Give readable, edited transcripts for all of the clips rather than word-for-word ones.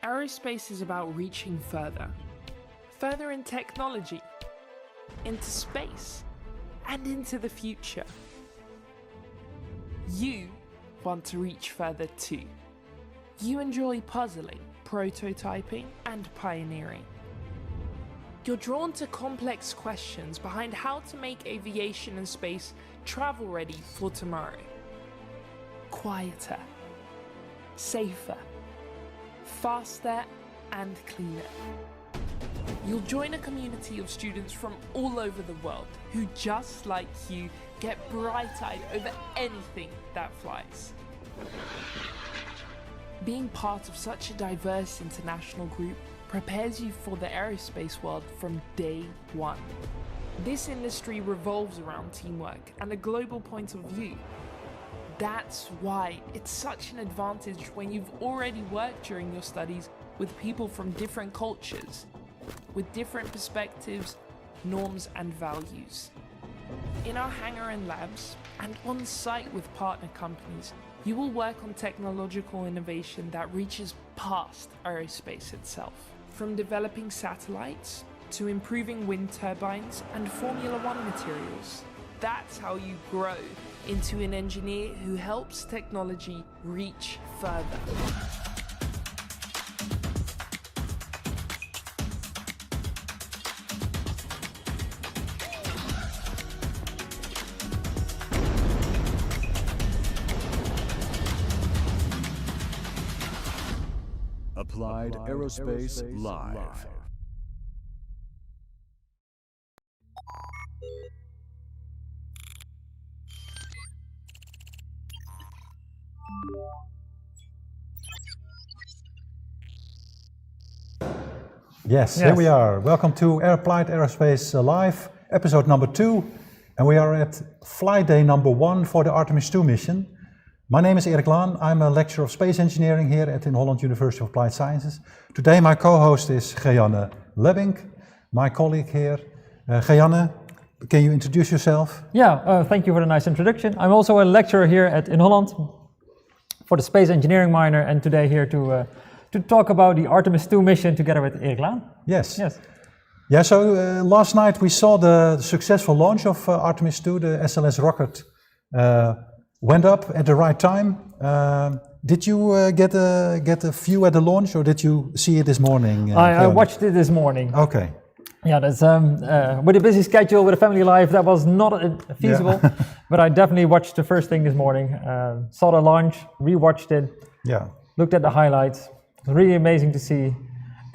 Aerospace is about reaching further. Further in technology, into space, and into the future. You want to reach further too. You enjoy puzzling, prototyping, and pioneering. You're drawn to complex questions behind how to make aviation and space travel ready for tomorrow. Quieter, safer, faster, and cleaner. You'll join a community of students from all over the world who, just like you, get bright-eyed over anything that flies. Being part of such a diverse international group prepares you for the aerospace world from day one. This industry revolves around teamwork and a global point of view. That's why it's such an advantage when you've already worked during your studies with people from different cultures, with different perspectives, norms, and values. In our hangar and labs, and on site with partner companies, you will work on technological innovation that reaches past aerospace itself. From developing satellites, to improving wind turbines and Formula One materials. That's how you grow into an engineer who helps technology reach further. Applied Aerospace Live. Yes, here we are. Welcome to Applied Aerospace Live, episode number 2. And we are at flight day number 1 for the Artemis II mission. My name is Erik Laan. I'm a lecturer of space engineering here at Inholland University of Applied Sciences. Today my co-host is Geanne Lebbink, my colleague here. Geanne, can you introduce yourself? Yeah, thank you for the nice introduction. I'm also a lecturer here at Inholland for the space engineering minor, and today here to talk about the Artemis II mission together with Erik Laan. Yes. Yeah, so last night we saw the successful launch of Artemis II, the SLS rocket. Went up at the right time. Did you get a view at the launch, or did you see it this morning? I watched it this morning. Okay. Yeah, that's with a busy schedule, with a family life, that was not feasible. Yeah. But I definitely watched the first thing this morning. Saw the launch, rewatched it. Yeah. Looked at the highlights. It was really amazing to see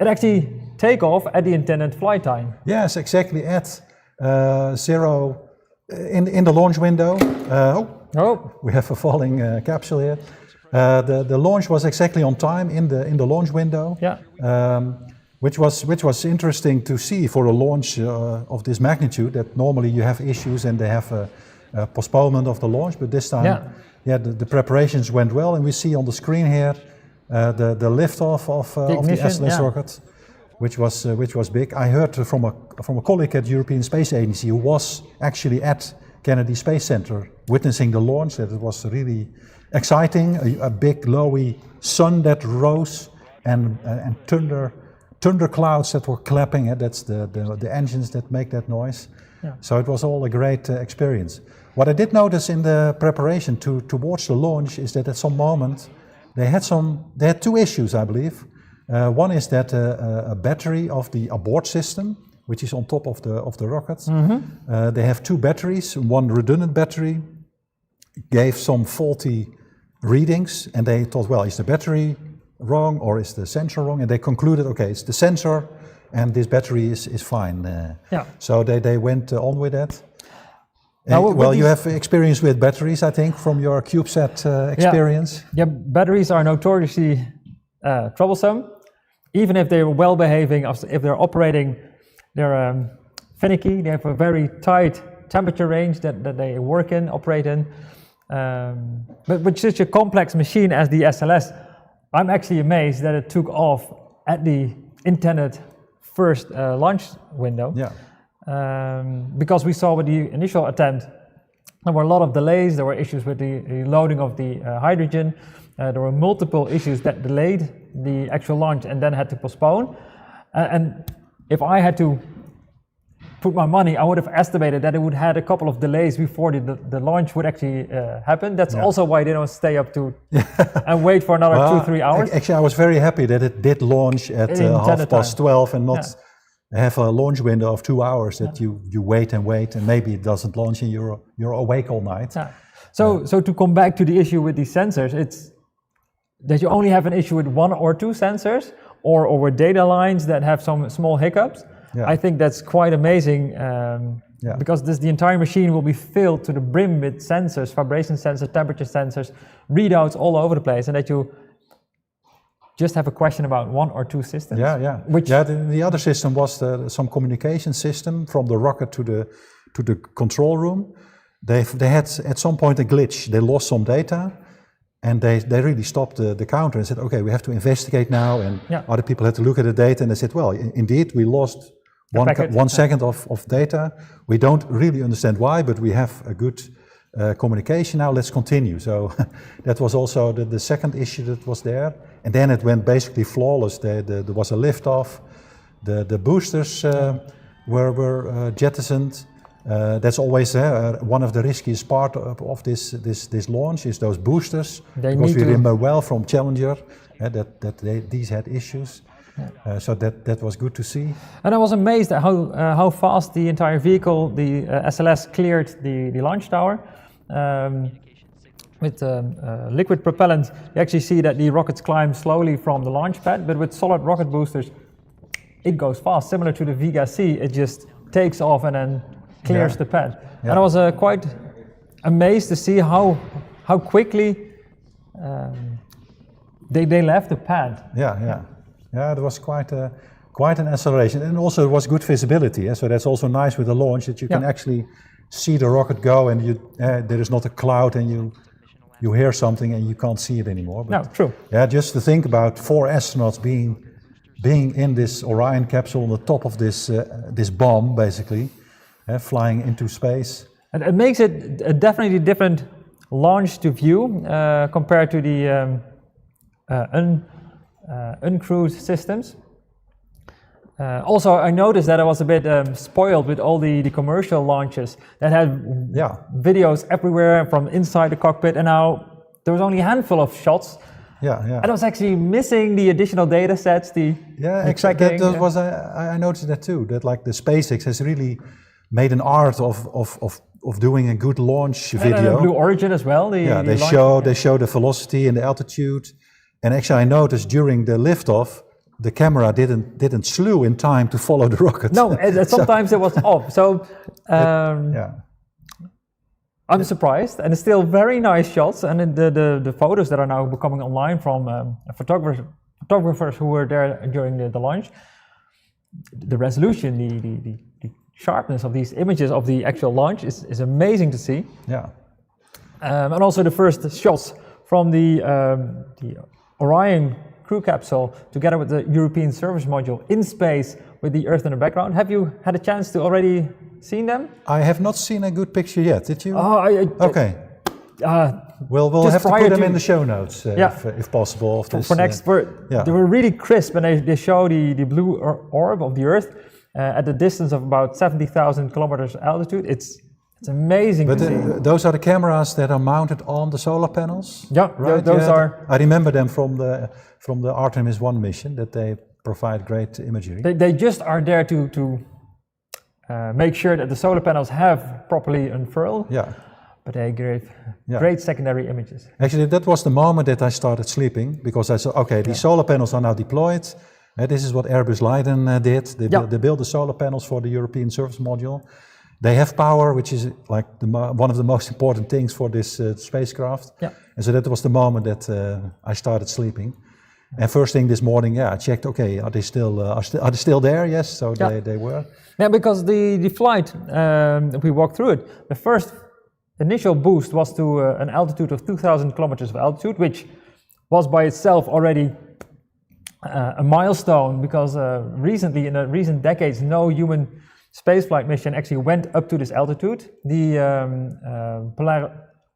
it actually take off at the intended flight time. Yes, exactly at zero in the launch window. We have a falling capsule here. The launch was exactly on time in the launch window. Yeah. Which was interesting to see for a launch of this magnitude. That normally you have issues and they have a postponement of the launch, but this time, the preparations went well, and we see on the screen here the liftoff of the SLS rocket, which was big. I heard from a colleague at the European Space Agency who was actually at Kennedy Space Center witnessing the launch, that it was really exciting, a big glowy sun that rose and thunder clouds that were clapping. That's the engines that make that noise. Yeah. So it was all a great experience. What I did notice in the preparation towards the launch is that at some moment they had two issues, I believe. One is that a battery of the abort system, which is on top of the rocket. Mm-hmm. They have two batteries. One redundant battery gave some faulty readings, and they thought, well, is the battery wrong or is the sensor wrong? And they concluded, okay, it's the sensor, and this battery is fine. So they went on with that. Well, you have experience with batteries, I think, from your CubeSat experience. Yeah, batteries are notoriously troublesome. Even if they're well behaving, if they're operating, they're finicky. They have a very tight temperature range that they operate in. But with such a complex machine as the SLS, I'm actually amazed that it took off at the intended first launch window. Yeah. Because we saw with the initial attempt, There were a lot of delays. There were issues with the loading of the hydrogen. There were multiple issues that delayed the actual launch and then had to postpone. And if I had to put my money, I would have estimated that it would have had a couple of delays before the launch would actually happen. That's also why they don't stay up to and wait for another 2-3 hours. Actually, I was very happy that it did launch at 12:30 and not have a launch window of 2 hours that you wait and maybe it doesn't launch and you're awake all night. So to come back to the issue with these sensors, it's that you only have an issue with 1 or 2 sensors or with data lines that have some small hiccups. I think that's quite amazing because the entire machine will be filled to the brim with sensors, vibration sensors, temperature sensors, readouts all over the place, and that you just have a question about 1 or 2 systems. The other system was some communication system from the rocket to the control room. They had at some point a glitch. They lost some data. And they really stopped the counter and said, okay, we have to investigate now. And other people had to look at the data and they said, well, indeed, we lost 1 second of data. We don't really understand why, but we have a good communication now. Let's continue. So that was also the second issue that was there. And then it went basically flawless. There was a liftoff. The boosters were jettisoned. That's always one of the riskiest part of this launch is those boosters, because we remember well from Challenger that these had issues. So that was good to see. And I was amazed at how fast the entire vehicle, the SLS, cleared the launch tower. With liquid propellant, you actually see that the rockets climb slowly from the launch pad, but with solid rocket boosters, it goes fast. Similar to the Vega C, it just takes off and then clears the pad. And I was quite amazed to see how quickly they left the pad. It was quite an acceleration, and also it was good visibility. So that's also nice with the launch that you can actually see the rocket go, and there is not a cloud, and you hear something and you can't see it anymore. But true. Just to think about 4 astronauts being in this Orion capsule on the top of this bomb, basically. Flying into space. And it makes it a definitely different launch to view compared to the uncrewed systems. Also, I noticed that I was a bit spoiled with all the commercial launches that had videos everywhere from inside the cockpit, and now there was only a handful of shots. And I was actually missing the additional data sets. Exactly. I noticed that too. That like the SpaceX has really made an art of doing a good launch video. And Blue Origin as well. They show the velocity and the altitude. And actually, I noticed during the liftoff, the camera didn't slew in time to follow the rocket. No, sometimes it was off. So I'm surprised, and it's still very nice shots. And the photos that are now becoming online from photographers who were there during the launch, the resolution, the sharpness of these images of the actual launch is amazing to see. And also the first shots from the Orion crew capsule together with the European service module in space with the Earth in the background. Have you had a chance to already seen them? I have not seen a good picture yet. Did you? Okay. We'll have to put them in the show notes if possible. For next, they were really crisp, and they show the blue orb of the Earth at a distance of about 70,000 kilometers altitude. It's amazing to see. Those are the cameras that are mounted on the solar panels? Right? Those are. I remember them from the Artemis I mission, that they provide great imagery. They just are there to make sure that the solar panels have properly unfurled. But they gave great secondary images. Actually, that was the moment that I started sleeping, because I saw, okay, these solar panels are now deployed. This is what Airbus Leiden did. They built the solar panels for the European service module. They have power, which is like one of the most important things for this spacecraft. And so that was the moment that I started sleeping. And first thing this morning, I checked. Okay, are they still there? Yes, so they were. Yeah, because the flight, we walked through it. The first initial boost was to an altitude of 2,000 kilometers of altitude, which was by itself already a milestone, because recently, in the recent decades, no human spaceflight mission actually went up to this altitude. The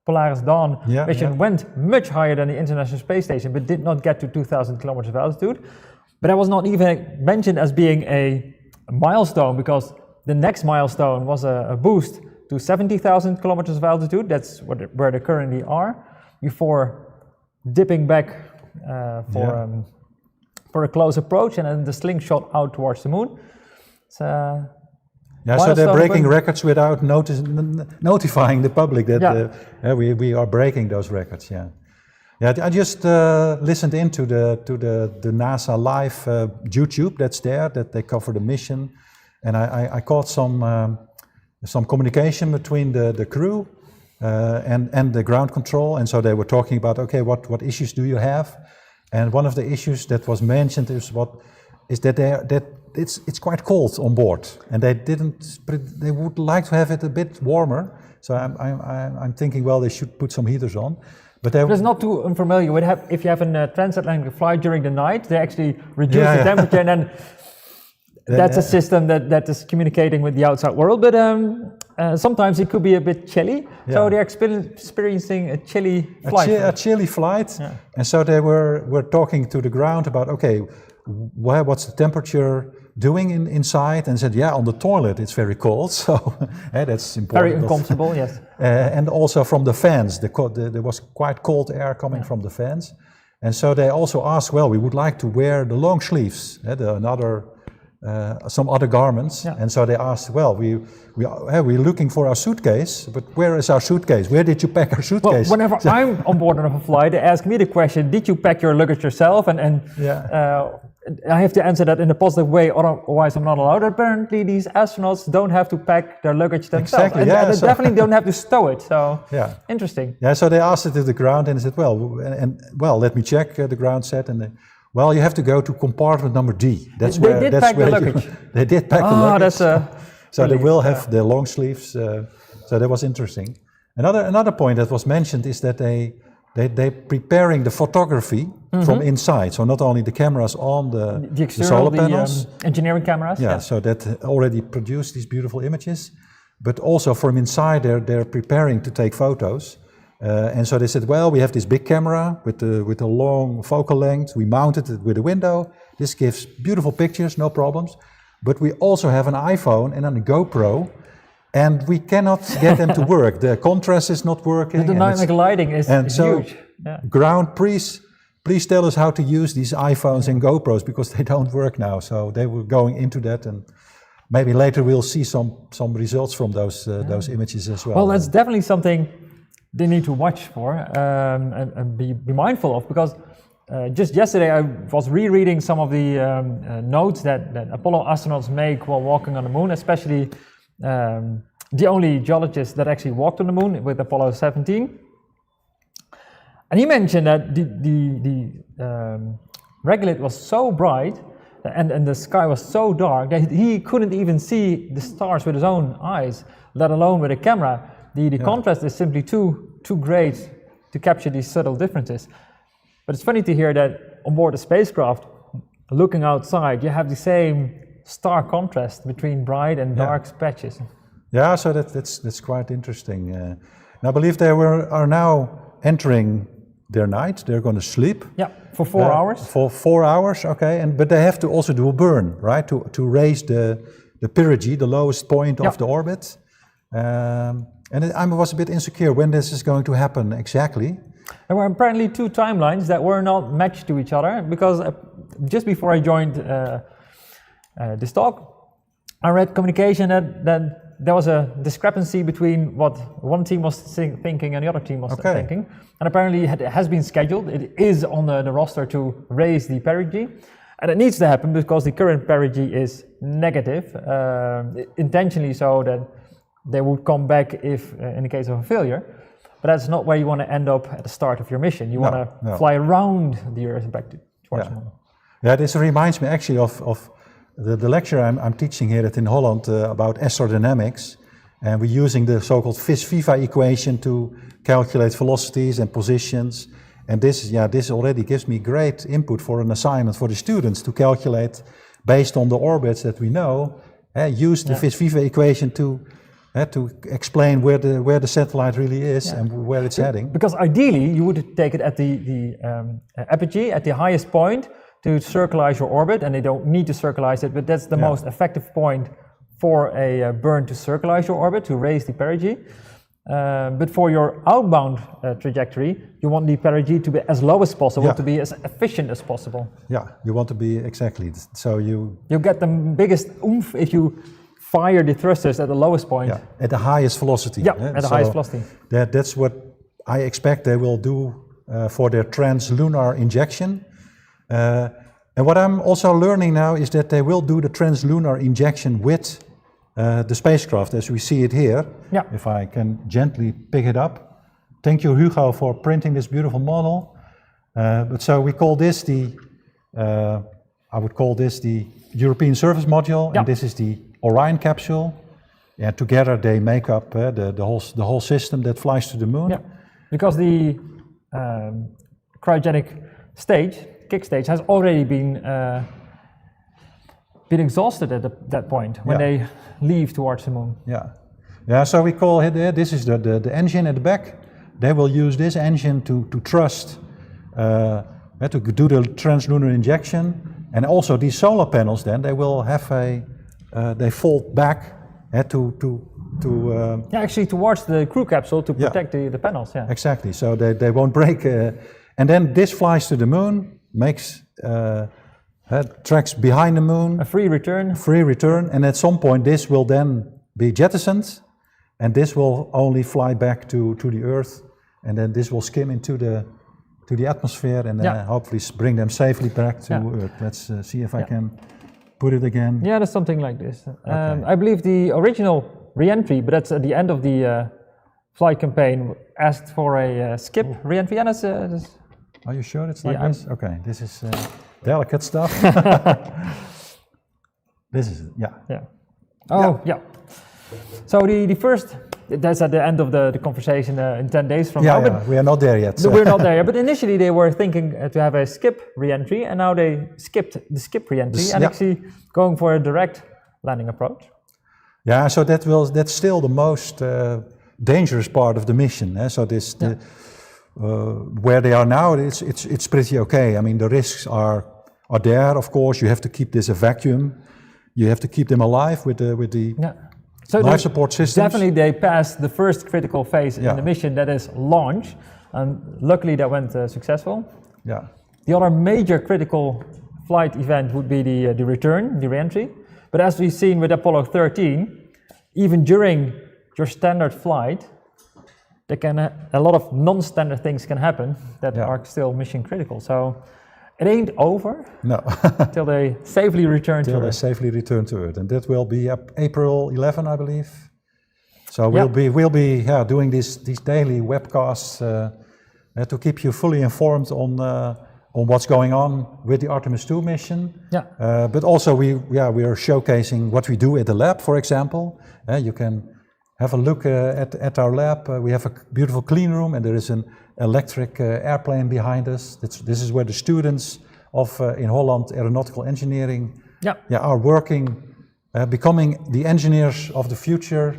Polaris Dawn mission went much higher than the International Space Station, but did not get to 2,000 kilometers of altitude. But that was not even mentioned as being a milestone, because the next milestone was a boost to 70,000 kilometers of altitude. That's where they currently are, before dipping back for a close approach, and then the slingshot out towards the moon. So they're breaking records without notifying the public that we are breaking those records. I just listened into the NASA Live YouTube that's there, that they cover the mission, and I caught some communication between the crew and the ground control, and so they were talking about, okay, what issues do you have? And one of the issues that was mentioned is that it's quite cold on board, and they would like to have it a bit warmer. So I'm thinking, well, they should put some heaters on. But it's not too unfamiliar with if you have a transatlantic flight during the night, they actually reduce the temperature, and then that's a system that is communicating with the outside world. But sometimes it could be a bit chilly, so they're experiencing a chilly flight. A chilly flight, and so they were talking to the ground about, okay, what's the temperature doing inside, and said, on the toilet it's very cold, so that's important. Very uncomfortable, yes. And also from the fans, there was quite cold air coming from the fans, and so they also asked, well, we would like to wear the long sleeves, some other garments, and so they asked, well, we're looking for our suitcase, but where is our suitcase? Where did you pack our suitcase? Well, whenever I'm on board of a flight, they ask me the question, did you pack your luggage yourself? And I have to answer that in a positive way, otherwise I'm not allowed. Apparently these astronauts don't have to pack their luggage themselves. Exactly, and they definitely don't have to stow it, so interesting. Yeah, so they asked it to the ground, and they said, well, let me check, the ground said, and well, you have to go to compartment number D. That's they did pack the luggage. They did pack the luggage. So they will have the long sleeves. So that was interesting. Another point that was mentioned is that they preparing the photography from inside. So not only the cameras on the external, solar panels, engineering cameras. So that already produced these beautiful images, but also from inside they're preparing to take photos. And so they said, well, we have this big camera with a long focal length. We mounted it with a window. This gives beautiful pictures, no problems. But we also have an iPhone and a GoPro, and we cannot get them to work. The contrast is not working. The dynamic lighting is huge. Ground, please tell us how to use these iPhones and GoPros, because they don't work now. So they were going into that, and maybe later we'll see some results from those images as well. Well, that's definitely something they need to watch for and be mindful of, because just yesterday I was rereading some of the notes that Apollo astronauts make while walking on the moon, especially the only geologist that actually walked on the moon with Apollo 17. And he mentioned that the regolith was so bright and the sky was so dark that he couldn't even see the stars with his own eyes, let alone with a camera. The contrast is simply too great to capture these subtle differences. But it's funny to hear that on board a spacecraft, looking outside, you have the same stark contrast between bright and dark patches. Yeah, so that's quite interesting. And I believe they are now entering their night. They're going to sleep. Yeah, for 4 hours. For 4 hours, okay. But they have to also do a burn, right, to raise the perigee, the lowest point of the orbit. And I was a bit insecure when this is going to happen exactly. There were apparently two timelines that were not matched to each other, because just before I joined this talk, I read communication that there was a discrepancy between what one team was thinking and the other team was thinking. And apparently it has been scheduled. It is on the roster to raise the perigee. And it needs to happen because the current perigee is negative, intentionally so that they would come back if in the case of a failure. But that's not where you want to end up at the start of your mission. You want to fly around the Earth back towards the moon. Yeah, this reminds me actually of the lecture I'm teaching here at Inholland about astrodynamics. And we're using the so-called Vis-Viva equation to calculate velocities and positions. And this already gives me great input for an assignment for the students to calculate based on the orbits that we know, use the Vis-Viva equation to explain where the satellite really is and where it's heading. Because ideally, you would take it at the apogee, at the highest point, to circularize your orbit, and they don't need to circularize it, but that's the most effective point for a burn to circularize your orbit, to raise the perigee. But for your outbound trajectory, you want the perigee to be as low as possible, to be as efficient as possible. Yeah, you want to be exactly. So you get the biggest oomph if you fire the thrusters at the lowest point. Yeah, at the highest velocity. Yeah, at the highest velocity. That's what I expect they will do for their translunar injection. And what I'm also learning now is that they will do the translunar injection with the spacecraft as we see it here. Yeah. If I can gently pick it up. Thank you, Hugo, for printing this beautiful model. But so we call this I would call this the European Service Module, and this is the Orion capsule. Yeah, together they make up the whole system that flies to the moon. Yeah, because the cryogenic stage, kick stage, has already been exhausted at that point when they leave towards the moon. Yeah, yeah. So we call it. This is the engine at the back. They will use this engine to thrust to do the translunar injection, and also these solar panels. Then they will have they fold back actually towards the crew capsule to protect the panels. Yeah, exactly. So they won't break. And then this flies to the moon, makes tracks behind the moon. A free return. Free return, and at some point this will then be jettisoned, and this will only fly back to the Earth, and then this will skim into the atmosphere, and hopefully bring them safely back to Earth. Let's see if I can put it again. Yeah, there's something like this. I believe the original re-entry, but that's at the end of the flight campaign, asked for a skip re-entry. And are you sure it's like this? Okay, this is delicate stuff. This is So the first, that's at the end of the conversation in 10 days from now. But we are not there yet. So. We're not there yet, but initially they were thinking to have a skip re-entry, and now they skipped the skip re-entry and actually going for a direct landing approach. Yeah, so that's still the most dangerous part of the mission. So where they are now, it's pretty okay. I mean, the risks are there. Of course, you have to keep this a vacuum. You have to keep them alive with the so life support systems. Definitely, they passed the first critical phase in the mission, that is launch, and luckily that went successful. Yeah. The other major critical flight event would be the return, the re-entry. But as we've seen with Apollo 13, even during your standard flight, a lot of non-standard things can happen that are still mission critical. So it ain't over. No. Till they safely return to Earth. Till they safely return to Earth, and that will be April 11, I believe. So we'll be doing these daily webcasts to keep you fully informed on what's going on with the Artemis II mission. Yeah. But also we are showcasing what we do at the lab, for example. You can have a look at our lab. We have a beautiful clean room, and there is an electric airplane behind us. This is where the students of Inholland Aeronautical Engineering are working, becoming the engineers of the future,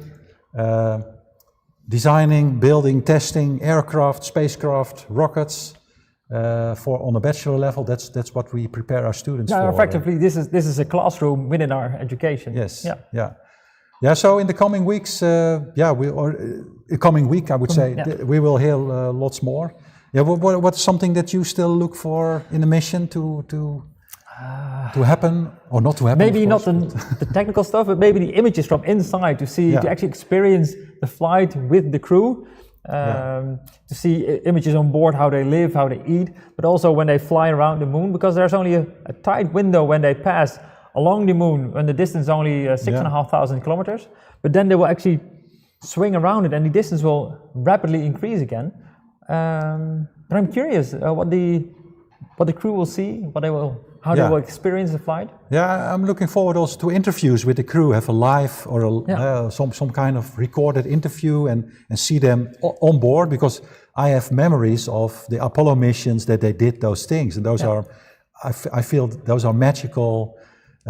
designing, building, testing aircraft, spacecraft, rockets. On a bachelor level, that's what we prepare our students for. Effectively, this is a classroom within our education. Yes. Yeah. So in the coming weeks, coming week, I would say, we will hear lots more. Yeah. What's something that you still look for in the mission to happen or not to happen? Maybe not the technical stuff, but maybe the images from inside to actually experience the flight with the crew. To see images on board, how they live, how they eat, but also when they fly around the moon, because there's only a tight window when they pass along the moon, when the distance is only 6,500 kilometers, but then they will actually swing around it and the distance will rapidly increase again. But I'm curious what the crew will see, how they will experience the flight. Yeah, I'm looking forward also to interviews with the crew, have a live or some kind of recorded interview and see them on board, because I have memories of the Apollo missions that they did those things, and those are, I feel those are magical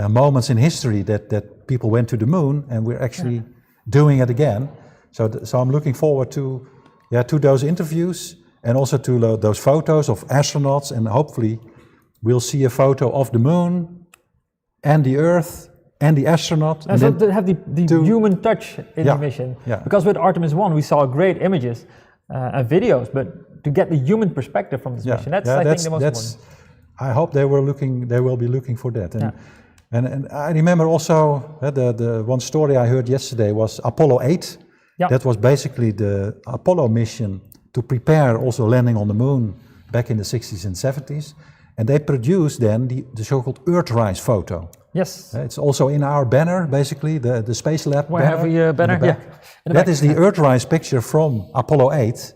moments in history that people went to the moon, and we're actually doing it again. So I'm looking forward to those interviews, and also to those photos of astronauts, and hopefully we'll see a photo of the moon and the Earth and the astronaut. And so to have the human touch in the mission. Yeah. Because with Artemis I we saw great images and videos, but to get the human perspective from this mission, I think the most important. I hope they will be looking for that. And I remember also the one story I heard yesterday was Apollo 8. Yeah. That was basically the Apollo mission to prepare also landing on the moon back in the 60s and 70s. And they produced then the so-called Earthrise photo. Yes. It's also in our banner, basically, the Space Lab banner. Have we banner? Yeah. That is the Earthrise picture from Apollo 8.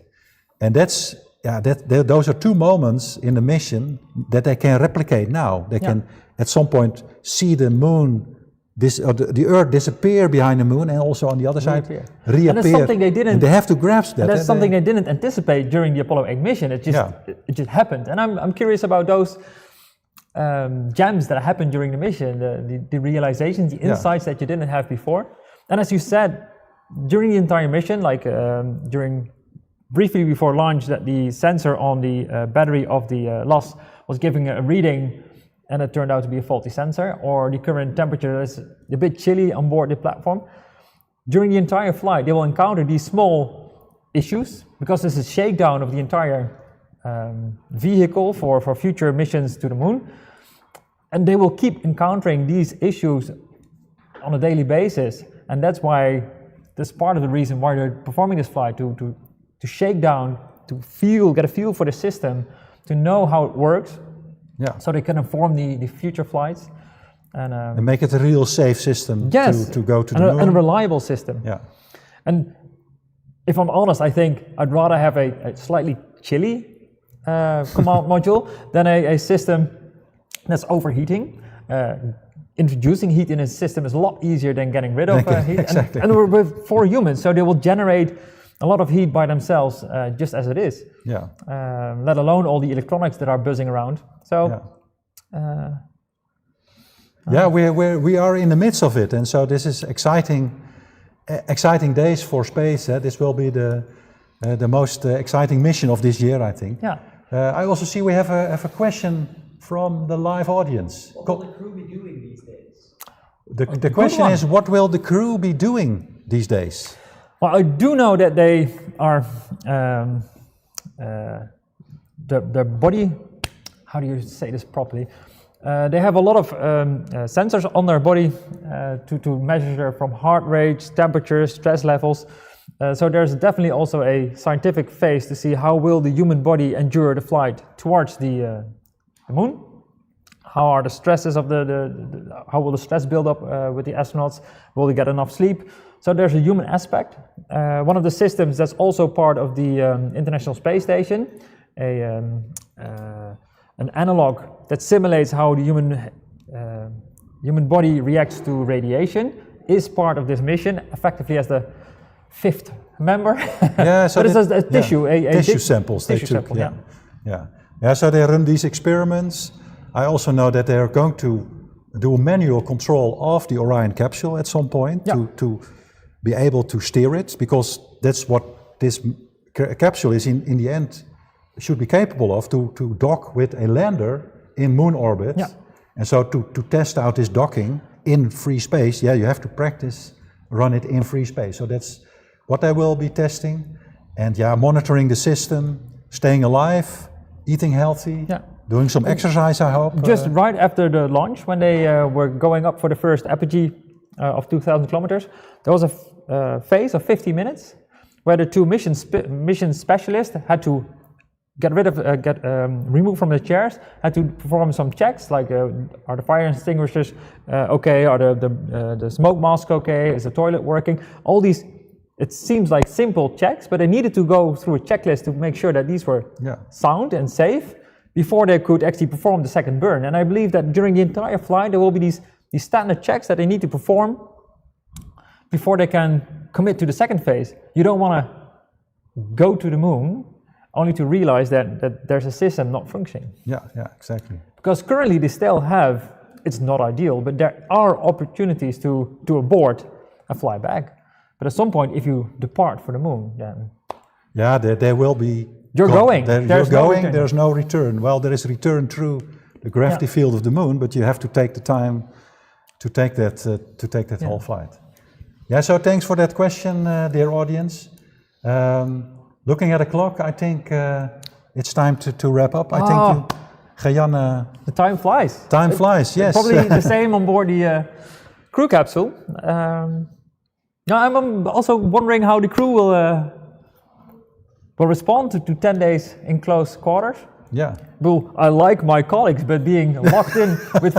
And that's, those are two moments in the mission that they can replicate now. They can, at some point, see the moon, the Earth disappear behind the moon, and also on the other side reappear. And that's something they didn't. And they have to grasp that. And that's something they didn't anticipate during the Apollo 8 mission. It just happened. And I'm curious about those gems that happened during the mission, the realizations, the insights that you didn't have before. And as you said, during the entire mission, like briefly before launch, that the sensor on the battery of the LOS was giving a reading, and it turned out to be a faulty sensor, or the current temperature is a bit chilly on board the platform. During the entire flight, they will encounter these small issues, because this is a shakedown of the entire vehicle for future missions to the moon. And they will keep encountering these issues on a daily basis. And that's why, that's part of the reason why they're performing this flight, to shake down, to get a feel for the system, to know how it works. Yeah. So they can inform the future flights. And make it a real safe system to go to the moon. And a reliable system. Yeah. And if I'm honest, I think I'd rather have a slightly chilly command module than a system that's overheating. Introducing heat in a system is a lot easier than getting rid of heat. Exactly. And we're for humans, so they will generate a lot of heat by themselves, just as it is. Yeah. Let alone all the electronics that are buzzing around. So. We are in the midst of it, and so this is exciting days for space. This will be the most exciting mission of this year, I think. Yeah. I also see we have a question from the live audience. What will the crew be doing these days? The question is, what will the crew be doing these days? Well, I do know that they are their body. How do you say this properly? They have a lot of sensors on their body to measure from heart rates, temperatures, stress levels. So there's definitely also a scientific phase to see how will the human body endure the flight towards the moon. How are the stresses of how will the stress build up with the astronauts? Will they get enough sleep? So there's a human aspect. One of the systems that's also part of the International Space Station, an analog that simulates how the human body reacts to radiation, is part of this mission, effectively as the fifth member. Yeah, so but it's a tissue, tissue samples. Tissue sample, So they run these experiments. I also know that they are going to do manual control of the Orion capsule at some point to be able to steer it, because that's what this capsule is in the end should be capable of, to dock with a lander in moon orbit. Yeah. And so to test out this docking in free space, you have to practice run it in free space. So that's what I will be testing, and monitoring the system, staying alive, eating healthy, doing some exercise, I hope. Just right after the launch, when they were going up for the first apogee of 2,000 kilometers, there was a phase of 50 minutes where the two mission specialists had to get removed from the chairs, had to perform some checks, like are the fire extinguishers okay, are the smoke mask okay, is the toilet working, all these, it seems like simple checks, but they needed to go through a checklist to make sure that these were sound and safe before they could actually perform the second burn. And I believe that during the entire flight there will be these standard checks that they need to perform before they can commit to the second phase. You don't want to go to the moon only to realize that there's a system not functioning. Yeah, exactly. Because currently they still have it's not ideal, but there are opportunities to abort and fly back. But at some point, if you depart for the moon, then yeah, there will be. You're going. There's no return. Well, there is return through the gravity field of the moon, but you have to take the time to take that whole flight. Yeah. So thanks for that question, dear audience. Looking at the clock, I think it's time to wrap up. I think Geanne. The time flies. Time flies. Yes. Probably the same on board the crew capsule. Now I'm also wondering how the crew will respond to 10 days in close quarters. Yeah. Well, I like my colleagues, but being locked in with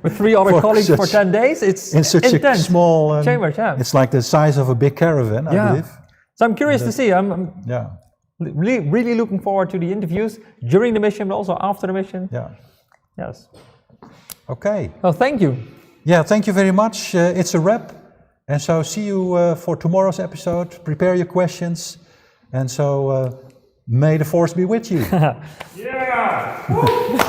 3 other colleagues for 10 days, it's in such intense. a small chambers. Yeah. It's like the size of a big caravan, I believe. So I'm curious to see. I'm yeah. really looking forward to the interviews during the mission, but also after the mission. Yeah. Yes. Okay. Well, thank you. Yeah, thank you very much. It's a wrap. And so see you for tomorrow's episode. Prepare your questions. And so may the force be with you. Yeah!